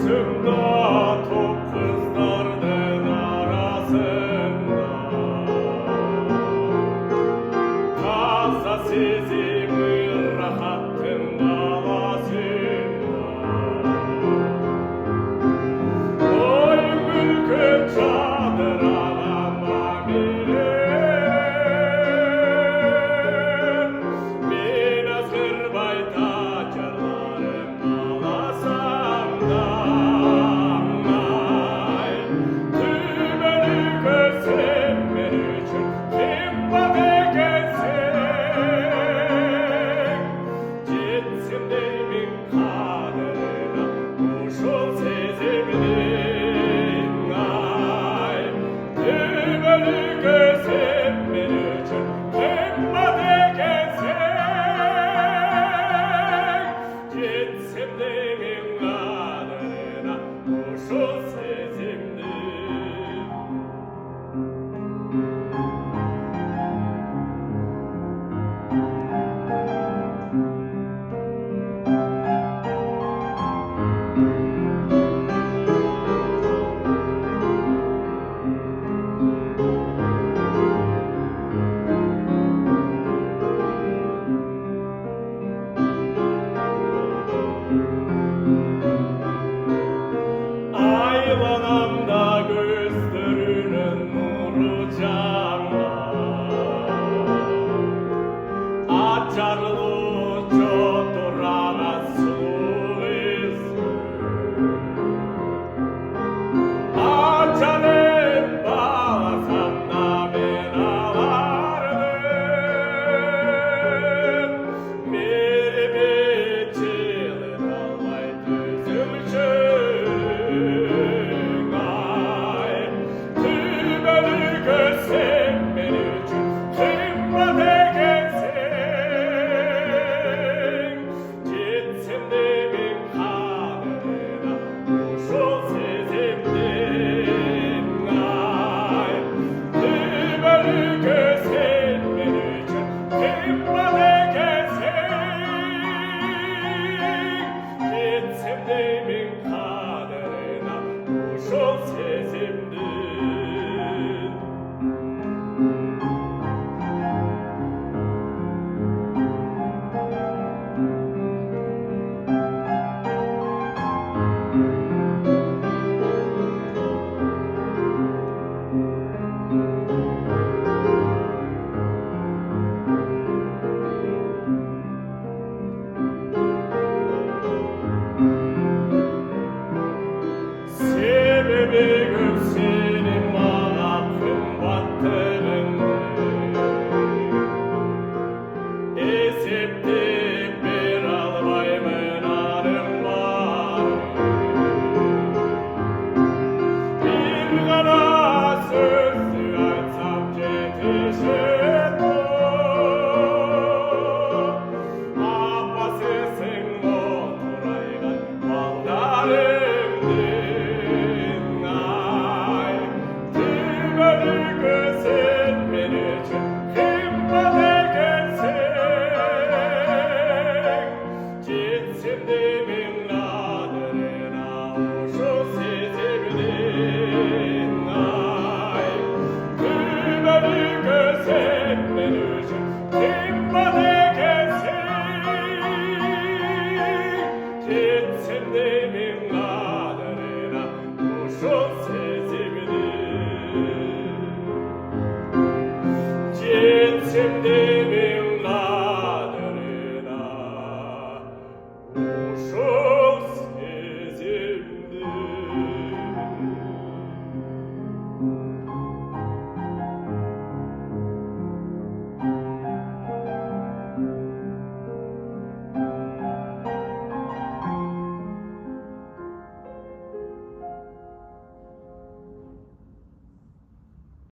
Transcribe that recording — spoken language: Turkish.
Karşımda top kızlardır arasında, kalsa sizi bir rahatın davasında. Oy mülkü çadır alama bilir, biraz hırbayta çarlarım alasam da. Ay, tümeni gözlemen için kim bana gelsin, gitsin demin kaderine kuşun sezimli. Ay, tümeni gözlemen için kim bana gelsin, gitsin demin kaderine kuşun sezimli. Ayvanamda gözlerinin nuru canlar, açarlı çoturana sulu izler. Açanıp bağlasam da ben ağlardım, bir biçili dalvay düzülmüşüm. Ay, tümeni gözlemen için kim bana gelsin, gitsin demin kaderine kuşun sezimli. Ay, tümeni gözlemen için kim bana gelsin, gitsin demin kaderine kuşun sezimli. Sebebi gül senin manatın battığında, esip de bir albay mınarım var. Bir kara sözlü açsam yetişir bu, apasısın oturaygan baldarımdır. Ay, tümeni gözlemen için kim bana gelsin, gitsin demin kaderine kuşun sezimli. Ay, tümeni gözlemen için kim bana gelsin, gitsin demin